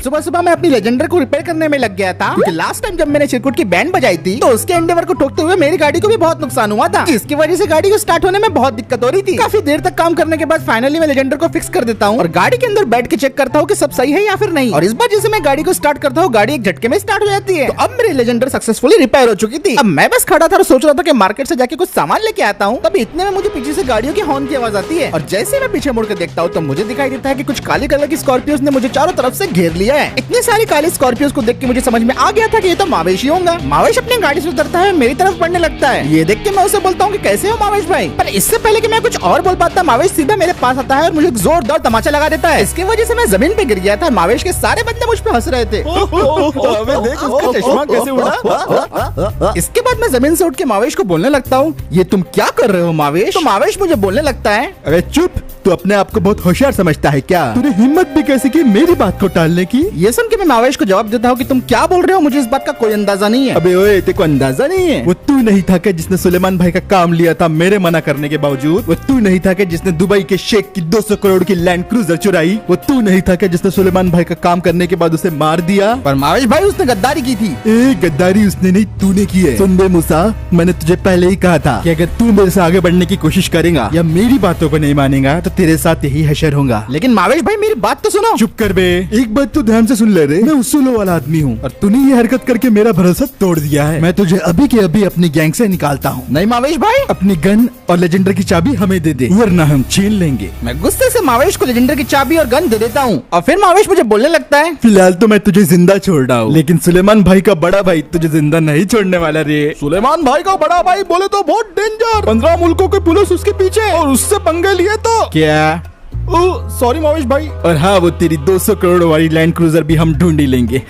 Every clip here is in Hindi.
सुबह सुबह मैं अपनी लेजेंडर को रिपेयर करने में लग गया था, क्योंकि लास्ट टाइम जब मैंने चिरकुट की बैंड बजाई थी तो उसके एंडेवर को ठोकते हुए मेरी गाड़ी को भी बहुत नुकसान हुआ था। इसकी वजह से गाड़ी को स्टार्ट होने में बहुत दिक्कत हो रही थी। काफी देर तक काम करने के बाद फाइनली मैं लेजेंडर को फिक्स कर देता हूँ और गाड़ी के अंदर बैठ के चेक करता हूँ कि सब सही है या फिर नहीं। और इस बार जैसे मैं गाड़ी को स्टार्ट करता हूँ गाड़ी एक झटके में स्टार्ट हो जाती है। तो अब मेरी लेजेंडर सक्सेसफुली रिपेयर हो चुकी थी। अब मैं बस खड़ा था और सोच रहा था कि मार्केट से जाके कुछ सामान लेके आता हूँ। तभी इतने में मुझे पीछे से गाड़ियों की हॉर्न की आवाज आती है और जैसे मैं पीछे मुड़ के देखता हूँ तो मुझे दिखाई देता है कि कुछ काले कलर की स्कॉर्पियोज ने मुझे चारों तरफ से घेर लिया है। इतनी सारी काली स्कॉर्पियोज को देख के मुझे समझ में आ गया था कि ये तो मावेश ही होगा। मावेश अपनी गाड़ी से उतरता है, मेरी तरफ बढ़ने लगता है। ये देख के मैं उसे बोलता हूँ कि कैसे हो मावेश भाई। पर इससे पहले कि मैं कुछ और बोल पाता मावेश सीधा मेरे पास आता है और मुझे जोरदार तमाचा लगा देता है। इसकी वजह से मैं जमीन पे गिर गया था। मावेश के सारे बंदे मुझ पे हंस रहे थे। देख उसका चश्मा कैसे उड़ा। इसके बाद मैं जमीन से उठ के मावेश को बोलने लगता हूँ, ये तुम क्या कर रहे हो मावेश। तो मावेश मुझे बोलने लगता है, अरे चुप, तू अपने आप को बहुत होशियार समझता है क्या? तूने हिम्मत भी कैसे की मेरी बात को टालने की? ये सुन के मैं मावेश को जवाब देता हूँ कि तुम क्या बोल रहे हो, मुझे इस बात का कोई अंदाजा नहीं है। अबे ओए, तेरे को अंदाजा नहीं है? वो तू नहीं था क्या जिसने सुलेमान भाई का काम लिया था मेरे मना करने के बावजूद? वो तू नहीं था क्या जिसने दुबई के शेख की 200 करोड़ की लैंड क्रूजर चुराई? वो तू नहीं था क्या जिसने सुलेमान भाई का काम करने के बाद उसे मार दिया? पर मावेश भाई उसने गद्दारी की थी। गद्दारी उसने नहीं, तूने की है। सुन बे मूसा, मैंने तुझे पहले ही कहा था कि अगर तू मेरे से आगे बढ़ने की कोशिश करेगा या मेरी बातों को नहीं मानेगा तो तेरे साथ यही हशर होगा। लेकिन मावेश भाई मेरी बात तो सुनो। चुप कर बे, एक बात तो ध्यान से सुन ले रे, मैं उसूलों वाला आदमी हूँ और तूने ये हरकत करके मेरा भरोसा तोड़ दिया है। मैं तुझे अभी के अभी अपनी गैंग से निकालता हूँ। नहीं मावेश भाई, अपनी गन और लेजेंडर की चाबी हमें दे दे वरना हम छीन लेंगे। मैं गुस्से से मावेश को लेजेंडर की चाबी और गन दे देता हूँ और फिर मावेश मुझे बोलने लगता है, फिलहाल तो मैं तुझे जिंदा छोड़ रहा हूँ, लेकिन सुलेमान भाई का बड़ा भाई तुझे जिंदा नहीं छोड़ने वाला रे। सुलेमान भाई का बड़ा भाई बोले तो बहुत डेंजर, 15 मुल्कों की पुलिस उसके पीछे और उससे पंगे लिए तो क्या? सॉरी मावेश भाई। और हाँ, वो तेरी 200 करोड़ वाली लैंड क्रूजर भी हम ढूंढ ही लेंगे।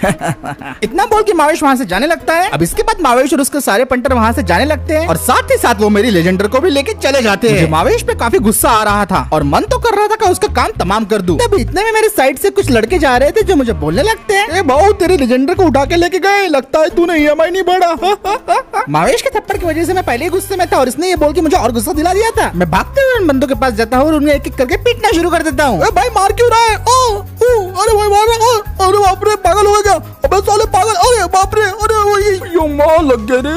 इतना बोल के मावेश वहाँ से जाने लगता है। अब इसके बाद मावेश और उसके सारे पंटर वहाँ से जाने लगते हैं और साथ ही साथ वो मेरी लेजेंडर को भी लेके चले जाते हैं। मावेश पे काफी गुस्सा आ रहा था और मन तो कर रहा था कि उसका काम तमाम कर दूं। तब इतने में मेरे साइड से कुछ लड़के जा रहे थे जो मुझे बोलने लगते हैं, बहु तेरी लेजेंडर को उठा के लेके गए, लगता है तूने EMI नहीं बढ़ा। मावेश के थप्पड़ की वजह से मैं पहले ही गुस्से में था और इसने ये बोल के मुझे और गुस्सा दिला दिया था। मैं भागते हुए उन बंदों के पास जाता हूँ और उन्हें एक एक करके पीटना शुरू कर देता हूँ। भाई मार क्यों रहा है? अरे भाई मार रहा है। अरे बाप रे, पागल हो गया। अबे साले पागल, अरे बाप रे, अरे यो मार लग गया रे,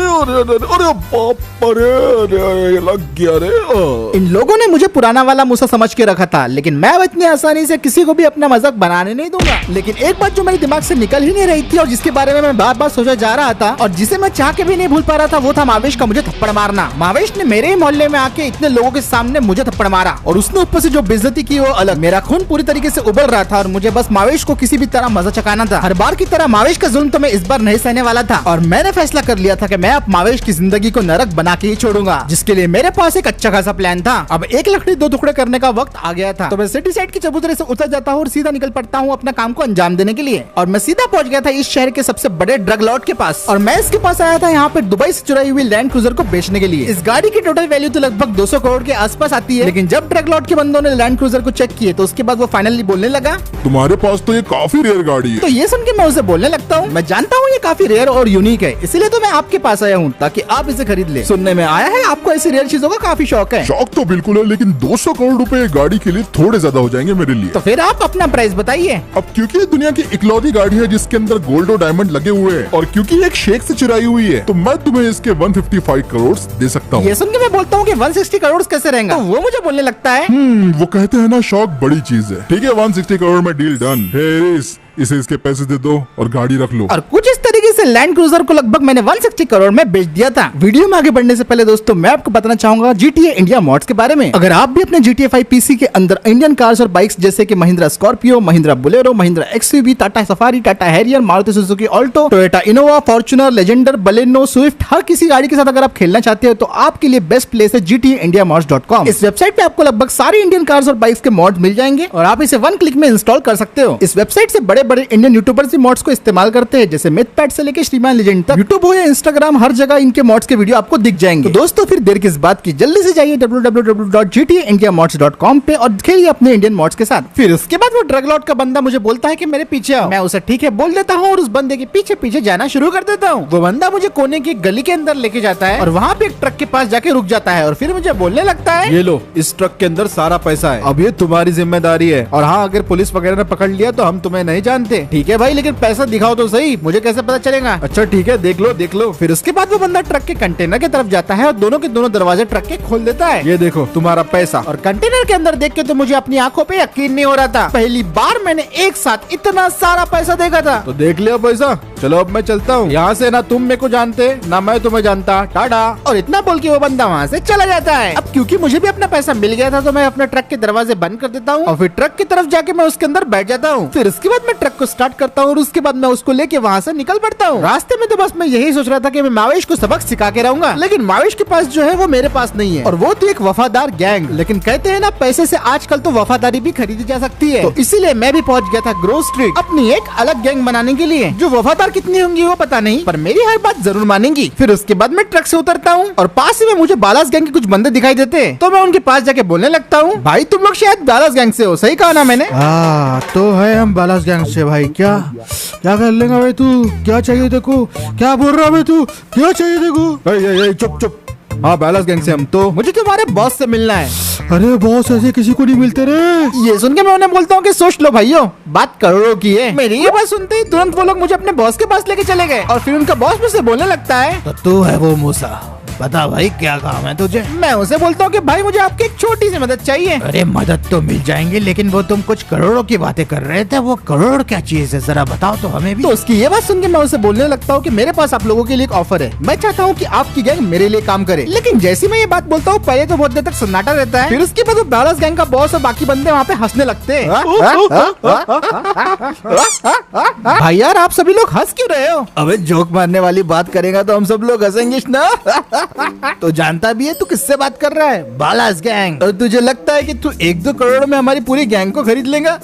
अरे बाप रे, अरे लग गया रे। इन लोगों ने मुझे पुराना वाला मूसा समझ के रखा था, लेकिन मैं अब इतनी आसानी से किसी को भी अपना मजाक बनाने नहीं दूंगा। लेकिन एक बात जो मेरे दिमाग से निकल ही नहीं रही थी और जिसके बारे में मैं बार बार सोचा जा रहा था और जिसे मैं चाह के भी नहीं भूल पा रहा था, वो था मावेश का मुझे थप्पड़ मारना। मावेश ने मेरे ही मोहल्ले में आके इतने लोगों के सामने मुझे थप्पड़ मारा और उसने ऊपर से जो बेइज्जती की वो अलग। मेरा खून पूरी तरीके से उबल रहा था और मुझे बस मावेश को किसी भी तरह मजा चकाना था। हर बार की तरह मावेश का जुल्म तो मैं इस बार नहीं सहने वाला था और मैंने फैसला कर लिया था कि मैं अब मावेश की जिंदगी को नरक बना के ही छोड़ूंगा, जिसके लिए मेरे पास एक अच्छा खासा प्लान था। अब एक लकड़ी दो टुकड़े करने का वक्त आ गया था, तो मैं सिटी साइड की चबूतरे से उतर जाता हूँ और सीधा निकल पड़ता हूँ अपना काम को अंजाम देने के लिए। और मैं सीधा पहुंच गया था इस शहर के सबसे बड़े ड्रग लॉर्ड के पास और मैं इसके पास आया था यहाँ पे दुबई से चुराई हुई लैंड क्रूजर को बेचने के लिए। इस गाड़ी की टोटल वैल्यू तो लगभग 200 करोड़ के आसपास आती है, लेकिन जब ड्रग लॉर्ड के बंदों ने लैंड क्रूजर को चेक किए तो उसके बाद वो फाइनली बोलने लगा, तुम्हारे पास तो ये काफी रेयर गाड़ी है। तो ये सुन के मैं उसे बोलने लगता हूँ, मैं जानता हूँ ये काफी रेयर और यूनिक है, इसलिए तो मैं आपके पास आया हूँ ताकि आप इसे खरीद ले। सुनने में आया है आपको ऐसी रेयर चीजों का काफी शौक है। शौक तो बिल्कुल है, लेकिन 200 करोड़ रुपए गाड़ी के लिए थोड़े ज्यादा हो जाएंगे मेरे लिए। तो फिर आप अपना प्राइस बताइए। अब क्योंकि ये दुनिया की इकलौती गाड़ी है जिसके अंदर गोल्ड और डायमंड लगे हुए हैं और क्योंकि एक शेख से चुराई हुई है, तो मैं तुम्हें इसके 155 करोड़ दे सकता हूँ। ये सुन के मैं बोलता हूँ कि 160 करोड़ कैसे रहेगा? तो वो मुझे बोलने लगता है, वो कहते हैं ना, शौक बड़ी चीज है। ठीक है, 160 करोड़ में डील डन। इसे इसके पैसे दे दो और गाड़ी रख लो। और कुछ इस तरीके से लैंड क्रूजर को लगभग मैंने 160 करोड़ में बेच दिया था। वीडियो में आगे बढ़ने से पहले दोस्तों मैं आपको बताना चाहूंगा GTA इंडिया मॉड्स के बारे में। अगर आप भी अपने GTA 5 PC के अंदर इंडियन कार्स और बाइक्स जैसे कि Mahindra Scorpio, Mahindra Bolero, Mahindra XUV, Tata Safari, Tata Harrier, Maruti Suzuki Alto, Toyota Innova, Fortuner, Legender, Baleno, Swift, हर किसी गाड़ी के साथ अगर आप खेलना चाहते हो तो आपके लिए बेस्ट प्लेस है GTAindiamods.com। इस वेबसाइट पे आपको लगभग सारी इंडियन कार्स और बाइक्स के मॉड्स मिल जाएंगे और आप इसे 1 क्लिक में इंस्टॉल कर सकते हो। इस वेबसाइट से बड़े बड़े इंडियन यूट्यूबर्स भी मॉड्स को इस्तेमाल करते हैं, जैसे मिथपैड से लेके श्रीमान लेजेंड तक यूट्यूब हो या इंस्टाग्राम, हर जगह इनके मॉड्स के वीडियो आपको दिख जाएंगे। तो दोस्तों फिर देर किस बात की, जल्दी से जाइए www.gtindiamods.com पे और खेलिए अपने इंडियन मॉड्स के साथ। फिर उसके बाद वो ड्रग लॉर्ड का बंदा मुझे बोलता है कि मेरे पीछे आओ। मैं उसे ठीक है बोल देता हूँ और उस बंदे के पीछे पीछे जाना शुरू कर देता हूँ। वो बंदा मुझे कोने की गली के अंदर लेके जाता है और वहाँ पे एक ट्रक के पास जाके रुक जाता है और फिर मुझे बोलने लगता है, ये लो, इस ट्रक के अंदर सारा पैसा है, अब ये तुम्हारी जिम्मेदारी है। और हाँ, अगर पुलिस वगैरह ने पकड़ लिया तो हम तुम्हें नहीं जानते। ठीक है भाई, लेकिन पैसा दिखाओ तो सही, मुझे कैसे पता चलेगा? अच्छा ठीक है, देख लो देख लो। फिर उसके बाद वो बंदा ट्रक के कंटेनर की तरफ जाता है और दोनों के दोनों दरवाजे ट्रक के खोल देता है। ये देखो तुम्हारा पैसा। और कंटेनर के अंदर देख के तो मुझे अपनी आंखों पे यकीन नहीं हो रहा था। पहली बार मैंने एक साथ इतना सारा पैसा देखा था। तो देख लिया पैसा, चलो अब मैं चलता हूँ यहाँ से। ना तुम मेरे को जानते ना मैं तुम्हें जानता, टाटा। और इतना बोल के वो बंदा वहाँ से चला जाता है। अब क्योंकि मुझे भी अपना पैसा मिल गया था तो मैं अपने ट्रक के दरवाजे बंद कर देता हूँ और फिर ट्रक की तरफ जाके मैं उसके अंदर बैठ जाता हूँ। फिर उसके बाद मैं ट्रक को स्टार्ट करता हूँ और उसके बाद मैं उसको लेके वहाँ से निकल पड़ता हूँ। रास्ते में तो बस मैं यही सोच रहा था कि मैं मावेश को सबक सिखा के रहूंगा, लेकिन मावेश के पास जो है वो मेरे पास नहीं है और वो तो एक वफादार गैंग। लेकिन कहते हैं ना, पैसे से आजकल तो वफादारी भी खरीदी जा सकती है। तो इसीलिए मैं भी पहुँच गया था ग्रोव स्ट्रीट अपनी एक अलग गैंग बनाने के लिए। जो वफादार कितनी होंगी वो पता नहीं, पर मेरी हर बात जरूर मानेंगी। फिर उसके बाद मैं ट्रक से उतरता हूँ और पास ही में मुझे बालास गैंग के कुछ बंदे दिखाई देते हैं। तो मैं उनके पास जाके बोलने लगता हूँ, भाई तुम लोग शायद बालास गैंग से हो, सही कहा ना मैंने? तो है हम बालास गैंग से। भाई क्या क्या कर लेगा भाई तू? क्या चाहिए देखो, क्या बोल रहा भाई तू? क्या चाहिए देखो? चुप चुप। हाँ, बालास गैंग से हम। तो मुझे तुम्हारे बॉस से मिलना है। अरे बॉस ऐसे किसी को नहीं मिलते रे। ये सुन के मैं उन्हें बोलता हूँ कि सोच लो भाइयों, बात करोड़ों की है। मेरी ये बात सुनते ही तुरंत वो लोग मुझे अपने बॉस के पास लेके चले गए और फिर उनका बॉस मुझसे बोलने लगता है, तो तू है वो मूसा, बता भाई क्या काम है तुझे? मैं उसे बोलता हूँ कि भाई मुझे आपकी एक छोटी सी मदद चाहिए। अरे मदद तो मिल जाएंगे, लेकिन वो तुम कुछ करोड़ों की बातें कर रहे थे, वो करोड़ क्या चीज है, जरा बताओ तो हमें भी। तो उसकी ये बात सुन के मैं उसे बोलने लगता हूँ कि मेरे पास आप लोगों के लिए एक ऑफर है। मैं चाहता हूँ कि आपकी गैंग मेरे लिए काम करे। लेकिन जैसे मैं ये बात बोलता हूँ, पहले तो बहुत देर तक सन्नाटा रहता है। फिर उसके बाद वो बालास गैंग का बॉस और बाकी बंदे वहाँ पे हंसने लगते हैं। भाई यार, आप सभी लोग हंस क्यों रहे हो? अबे जोक मारने वाली बात करेगा तो हम सब लोग हंसेंगे ना। तो जानता भी है तू किससे बात कर रहा है? बालास गैंग। और तुझे लगता है कि तू 1-2 करोड़ में हमारी पूरी गैंग को खरीद लेगा?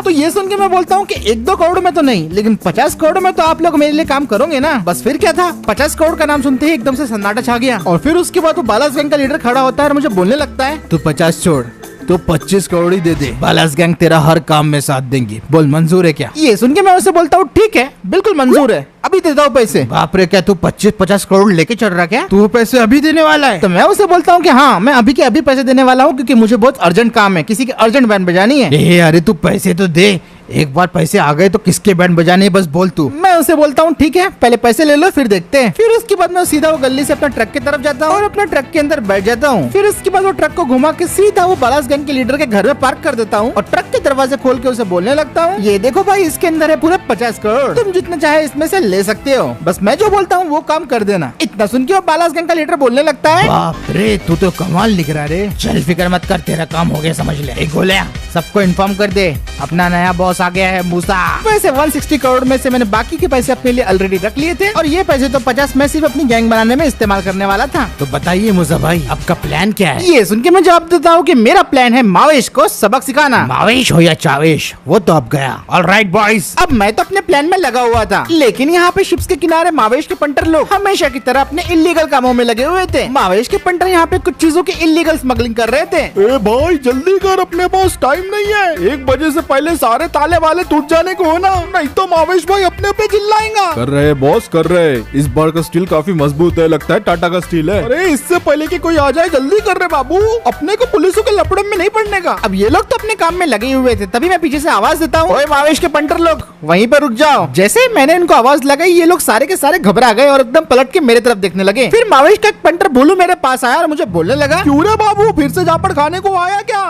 तो ये सुन के मैं बोलता हूँ कि 1-2 करोड़ में तो नहीं, लेकिन 50 करोड़ में तो आप लोग मेरे लिए काम करोगे ना? बस फिर क्या था, 50 करोड़ का नाम सुनते ही एकदम से सन्नाटा छा गया। और फिर उसके बाद वो बालास गैंग का लीडर खड़ा होता है और मुझे बोलने लगता है, तू 50 छोड़, तो 25 करोड़ ही दे दे, बालास गैंग तेरा हर काम में साथ देंगी, बोल मंजूर है क्या? ये सुन के मैं उसे बोलता हूँ, ठीक है बिल्कुल मंजूर है, अभी देता हूँ पैसे। बाप रे, क्या तू 25-50 करोड़ लेके चल रहा क्या? तू पैसे अभी देने वाला है? तो मैं उसे बोलता हूँ कि हाँ, मैं अभी के अभी पैसे देने वाला हूँ, क्योंकि मुझे बहुत अर्जेंट काम है, किसी की अर्जेंट बैंड बजानी है। अरे तू पैसे तो दे, एक बार पैसे आ गए तो किसके बैंड बजाने, बस बोल तू। मैं उसे बोलता हूँ ठीक है, पहले पैसे ले लो फिर देखते हैं। फिर उसके बाद मैं सीधा वो गली से अपना ट्रक की तरफ जाता हूँ और अपने ट्रक के अंदर बैठ जाता हूँ। फिर उसके बाद वो ट्रक को घुमा के सीधा वो बालास गैंग के लीडर के घर में पार्क कर देता हूँ और ट्रक के दरवाजे खोल के उसे बोलने लगता हूँ, ये देखो भाई, इसके अंदर है पूरे 50 करोड़, तुम जितना चाहे इसमें से ले सकते हो, बस मैं जो बोलता हूँ वो काम कर देना। इतना सुन के वो बालास गैंग का लीडर बोलने लगता है, बाप रे, तू तो कमाल लिख रहा रे। चल फिक्र मत कर, तेरा काम हो गया, समझ ले। एक गोलियां सबको इन्फॉर्म कर दे, अपना नया बॉस आ गया है, मूसा। वैसे 160 करोड़ में से मैंने बाकी के पैसे अपने लिए ऑलरेडी रख लिए थे और ये पैसे तो 50 में सिर्फ अपनी गैंग बनाने में इस्तेमाल करने वाला था। तो बताइए मूसा भाई, आपका प्लान क्या है? ये सुन के मैं जवाब देता हूँ कि मेरा प्लान है मावेश को सबक सिखाना। मावेश हो या चावेश, वो तो अब गया। Alright boys. अब मैं तो अपने प्लान में लगा हुआ था, लेकिन यहाँ पे शिप्स के किनारे मावेश के पंटर लोग हमेशा की तरह अपने इलीगल कामों में लगे हुए थे। मावेश के पंटर यहाँ पे कुछ चीजों की इलीगल स्मगलिंग कर रहे थे। ए भाई जल्दी कर, अपने पास टाइम नहीं है, 1 बजे से पहले सारे ताले वाले टूट जाने को होना, नहीं तो मावेश भाई अपने पे चिल्लाएगा। कर रहे बॉस, कर रहे। इस बार का स्टील काफी मजबूत है, लगता है टाटा का स्टील है। अरे इससे पहले कि कोई आ जाए, जल्दी कर रहे बाबू, अपने को पुलिसों के लपड़े में नहीं पड़ने का। अब ये लोग तो अपने काम में लगे हुए थे, तभी मैं पीछे से आवाज देता हूँ, ओए मावेश के पंटर लोग वहीं पर रुक जाओ। जैसे मैंने इनको आवाज लगाई, ये लोग सारे के सारे घबरा गए और एकदम पलट के मेरे तरफ देखने लगे। फिर मावेश का एक पंटर भोलू मेरे पास आया और मुझे बोलने लगा, क्यों रे बाबू, फिर से जापड़ खाने को आया क्या?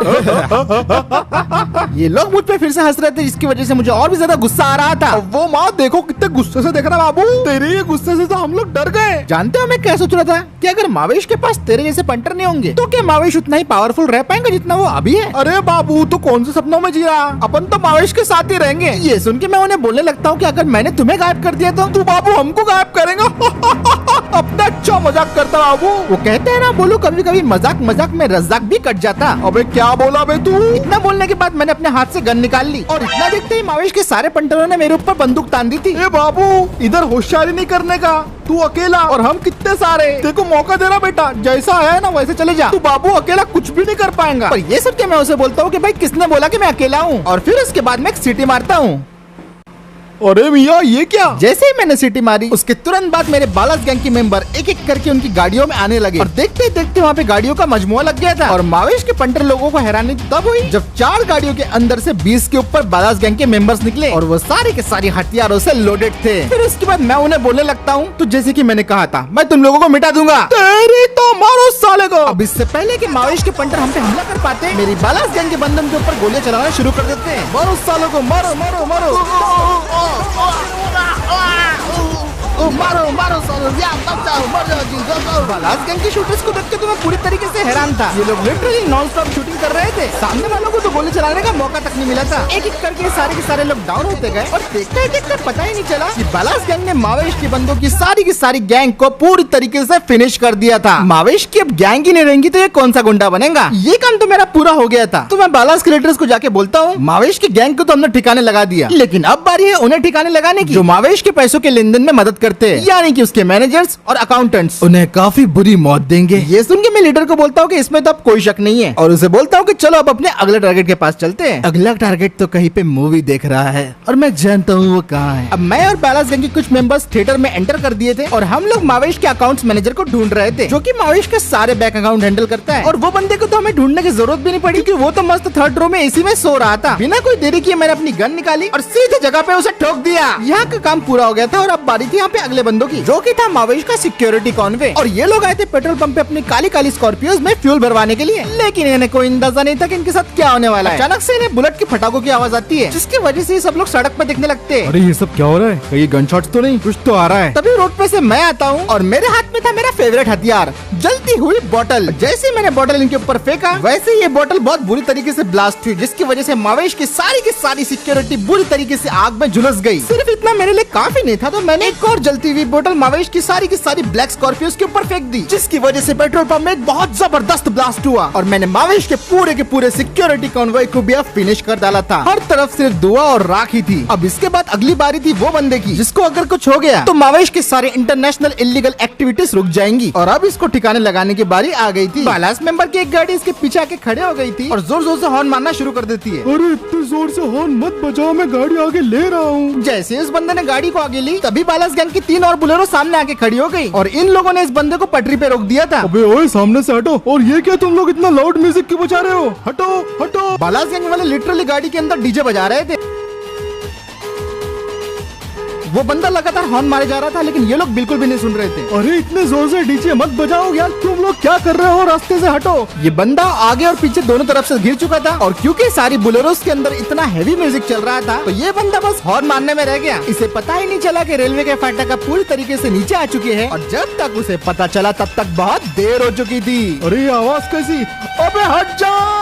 ये लोग मुझ पे फिर से हंस रहे थे, जिसकी वजह से मुझे और भी ज्यादा गुस्सा आ रहा था। वो माँ देखो कितने गुस्से से देख रहा बाबू, तेरे ये गुस्से से तो हम लोग डर गए। जानते हो मैं क्या सोच रहा था कि अगर मावेश के पास तेरे जैसे पंटर नहीं होंगे तो क्या मावेश उतना ही पावरफुल रह पाएंगे जितना वो अभी है? अरे बाबू, तो कौन से सपनों में जी रहा, अपन तो मावेश के साथ ही रहेंगे। ये सुन के मैं उन्हें बोलने लगता हूँ कि अगर मैंने तुम्हें गायब कर दिया तो तू बाबू हमको गायब करेगा। अपना अच्छा मजाक करता बाबू। वो कहते हैं ना बोलो कभी कभी मजाक मजाक में रज्जाक भी कट जाता। अबे क्या बोला बे तू? इतना बोलने के बाद मैंने अपने हाथ से गन निकाल ली और इतना देखते ही मावेश के सारे पंटरों ने मेरे ऊपर बंदूक तान दी थी। ए बाबू, इधर होशियारी नहीं करने का। तू अकेला और हम कितने सारे। देखो मौका दे रहा बेटा, जैसा है ना वैसे चले जा। तू बाबू अकेला कुछ भी नहीं कर पाएगा। पर ये सुन के मैं उसे बोलता हूँ कि भाई किसने बोला कि मैं अकेला हूँ, और फिर उसके बाद मैं एक सीटी मारता हूँ। अरे मियाँ ये क्या? जैसे ही मैंने सीटी मारी उसके तुरंत बाद मेरे बालास गैंग के मेंबर एक एक करके उनकी गाड़ियों में आने लगे और देखते देखते वहाँ पे गाड़ियों का मजमुआ लग गया था। और मावेश के पंटर लोगों को हैरानी तब हुई जब 4 गाड़ियों के अंदर से 20 के ऊपर बालास गैंग के मेंबर्स निकले और वो सारे के सारे हथियारों से लोडेड थे। फिर उसके बाद मैं उन्हें बोलने लगता हूँ, तो जैसे की मैंने कहा था मैं तुम लोगों को मिटा दूंगा। तेरी तो मारो साले को। अब इससे पहले कि मावेश के पंटर हम पे हमला कर पाते, मेरी बालास गैंग के बंदन के ऊपर गोलियां चलाना शुरू कर देते हैं। मारो सालों को, मारो मारो मारो। मारो मारो बालास गैंग के शूटर्स को देख के तो मैं पूरी तरीके से हैरान था। ये लोग लिटरली नॉन स्टॉप शूटिंग कर रहे थे। सामने वालों को तो गोली चलाने का मौका तक नहीं मिला था। एक एक करके सारे के सारे लोग डाउन होते गए और देखते देखते पता ही नहीं चला कि बालास गैंग ने मावेश की बंदों की सारी गैंग को पूरी तरीके से फिनिश कर दिया था। मावेश की अब गैंग ही नहीं रहेंगी तो ये कौन सा गुंडा बनेगा। ये काम तो मेरा पूरा हो गया था। तो मैं बालास क्रिएटर्स को जाके बोलता हूँ, मावेश की गैंग को तो हमने ठिकाने लगा दिया, लेकिन अब बारी है उन्हें ठिकाने लगाने की जो मावेश के पैसों के लेन देन में मदद करते हैं, यानी कि उसके मैनेजर्स और अकाउंटेंट्स। उन्हें काफी बुरी मौत देंगे। ये सुन के मैं लीडर को बोलता हूँ कि इसमें तो अब कोई शक नहीं है और उसे बोलता हूँ कि चलो अब अपने अगले टारगेट के पास चलते हैं। अगला टारगेट तो कहीं पे मूवी देख रहा है और मैं जानता हूँ वो कहाँ है। अब मैं और बालास गैंग के कुछ मेंबर्स थिएटर में एंटर कर दिए थे और हम लोग मावेश के अकाउंट्स मैनेजर को ढूंढ रहे थे, जो कि मावेश के सारे बैंक अकाउंट हैंडल करता है। और वो बंदे को तो हमें ढूंढने की जरूरत भी नहीं पड़ी क्योंकि वो तो मस्त 3rd रो में एसी में सो रहा था। बिना कोई देरी किए मैंने अपनी गन निकाली और सीधे जगह पे उसे ठोक दिया। यहाँ का काम पूरा हो गया था और अब बारी थी यहाँ पे अगले बंदों की, जो कि था मावेश का सिक्योरिटी कॉन्वे। और ये लोग आए थे पेट्रोल पंप पे अपनी काली काली स्कॉर्पियोज में फ्यूल भरवाने के लिए, लेकिन इन्हें कोई अंदाजा नहीं था कि इनके साथ क्या होने वाला है। अचानक से इन्हें बुलेट के फटाकों की आवाज आती है, जिसकी वजह से सब लोग सड़क पर दिखने लगते हैं। अरे ये सब क्या हो रहा है? कहीं गन शॉट्स तो नहीं? कुछ तो आ रहा है। तभी रोड पे से मैं आता हूँ और मेरे हाथ में था मेरा फेवरेट हथियार, जलती हुई बोतल। जैसे ही मैंने बोतल इनके ऊपर फेंका वैसे ये बोतल बहुत बुरी तरीके से ब्लास्ट हुई, जिसकी वजह से मावेश की सारी सिक्योरिटी बुरी तरीके से आग में झुलस गई। सिर्फ इतना मेरे लिए काफी नहीं था तो मैंने एक और जलती हुई बोतल मावेश की सारी ब्लैक स्कॉर्पियोज के ऊपर फेंक दी, जिसकी वजह से पेट्रोल पंप में एक बहुत जबरदस्त ब्लास्ट हुआ और मैंने मावेश के पूरे सिक्योरिटी कॉन्वॉय को भी फिनिश कर डाला था। हर तरफ सिर्फ धुआं और राख ही थी। अब इसके बाद अगली बारी थी वो बंदे की जिसको अगर कुछ हो गया तो मावेश के सारे इंटरनेशनल इलीगल एक्टिविटीज रुक जाएंगी और अब इसको ठिकाने लगाने की बारी आ गई थी। बालास मेंबर की एक गाड़ी इसके पीछे आके खड़े हो गई थी और जोर जोर से हॉर्न मारना शुरू कर देती है। अरे इतने जोर से हॉर्न मत बजाओ, मैं गाड़ी आगे ले रहा हूँ। जैसे उस बंदे ने गाड़ी को आगे ली तभी बालास गैंग की 3 और बुलेरो सामने आके खड़ी हो गई और इन लोगों ने इस बंदे को पटरी पे रोक दिया था। अबे ओए सामने से हटो। और ये क्या तुम लोग इतना लाउड म्यूजिक क्यों बजा रहे हो? हटो हटो। बालास गैंग वाले लिटरली गाड़ी के अंदर डीजे बजा रहे थे। वो बंदा लगातार हॉर्न मारे जा रहा था लेकिन ये लोग बिल्कुल भी नहीं सुन रहे थे। अरे इतने जोर से डीजे मत बजाओ यार, तुम लोग क्या कर रहे हो? रास्ते से हटो। ये बंदा आगे और पीछे दोनों तरफ से घिर चुका था और क्योंकि सारी बुलेरोस के अंदर इतना हैवी म्यूजिक चल रहा था तो ये बंदा बस हॉर्न मारने में रह गया। इसे पता ही नहीं चला कि रेलवे के फाटक अब पूरी तरीके से नीचे आ चुके हैं और जब तक उसे पता चला तब तक बहुत देर हो चुकी थी। अरे ये आवाज कैसी? अबे हट जाओ।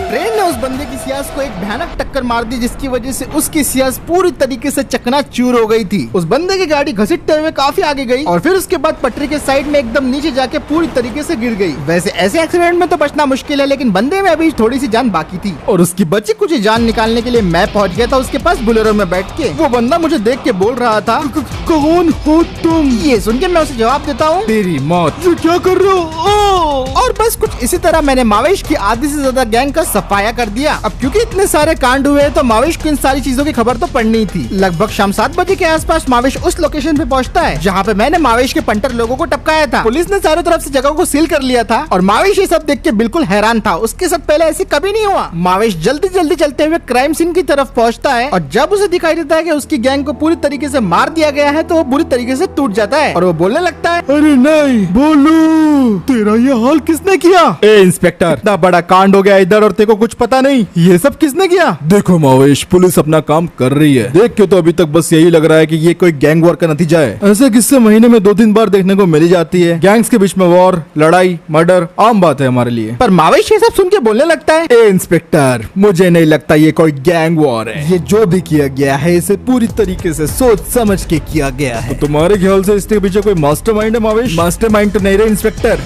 ट्रेन ने उस बंदे की सियाज को एक भयानक टक्कर मार दी, जिसकी वजह से उसकी सियाज पूरी तरीके से चकनाचूर हो गई थी। उस बंदे की गाड़ी घसीटते हुए काफी आगे गई और फिर उसके बाद पटरी के साइड में एकदम नीचे जाके पूरी तरीके से गिर गई। वैसे ऐसे एक्सीडेंट में तो बचना मुश्किल है, लेकिन बंदे में अभी थोड़ी सी जान बाकी थी और उसकी बची कुछ जान निकालने के लिए मैं पहुंच गया था उसके पास बुलेरो में बैठ के। वो बंदा मुझे देख के बोल रहा था, कौन हो तुम? ये सुन के मैं उसे जवाब देता हूँ, तेरी मौत। ये क्या कर रहे हो? और बस कुछ इसी तरह मैंने मावेश की आधी से ज्यादा गैंग का सफाया कर दिया। अब क्योंकि इतने सारे कांड हुए तो मावेश को इन सारी चीजों की खबर तो पड़नी थी। लगभग शाम 7 बजे के आसपास मावेश उस लोकेशन पे पहुंचता है जहाँ पे मैंने मावेश के पंटर लोगों को टपकाया था। पुलिस ने चारों तरफ से जगह को सील कर लिया था और मावेश ये सब देख के बिल्कुल हैरान था। उसके साथ पहले ऐसे कभी नहीं हुआ। मावेश जल्दी जल्दी चलते हुए क्राइम सीन की तरफ पहुंचता है और जब उसे दिखाई देता है कि उसकी गैंग को पूरी तरीके से मार दिया गया है तो वो बुरी तरीके से टूट जाता है और वो बोलने लगता है, अरे नहीं बोलू, तेरा ये हाल किसने किया? ए इंस्पेक्टर, इतना बड़ा कांड हो गया इधर और तेरे को कुछ पता नहीं, ये सब किसने किया? देखो मावेश, पुलिस अपना काम कर रही है। देख के तो अभी तक बस यही लग रहा है कि ये कोई गैंग वॉर का नतीजा है। ऐसे किस्से महीने में 2-3 बार देखने को मिल जाती है। गैंग्स के बीच में वॉर, लड़ाई, मर्डर आम बात है हमारे लिए। पर मावेश ये सब सुन के बोलने लगता है, ए इंस्पेक्टर, मुझे नहीं लगता ये कोई गैंग वॉर है। ये जो भी किया गया है इसे पूरी तरीके से सोच समझ के किया गया है। तो तुम्हारे ख्याल से इसके पीछे कोई मास्टरमाइंड है मावेश? मास्टरमाइंड तो नहीं रहे इंस्पेक्टर,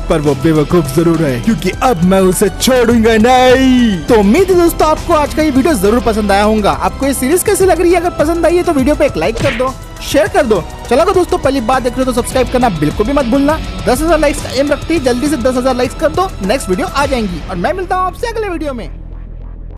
पर वो बेवकूफ जरूर है, क्योंकि अब मैं उसे छोड़ूंगा नहीं। तो उम्मीद है दोस्तों आपको आज का ये वीडियो जरूर पसंद आया होगा। आपको ये सीरीज कैसी लग रही है? अगर पसंद आई है तो वीडियो पे एक लाइक कर दो, शेयर कर दो। चलो दोस्तों, पहली बात देख रहे हो तो सब्सक्राइब करना बिल्कुल भी मत भूलना। 10,000 लाइक्स का एम रखती है, जल्दी से 10,000 लाइक्स कर दो, नेक्स्ट वीडियो आ जाएंगी और मैं मिलता हूँ आपसे अगले वीडियो में।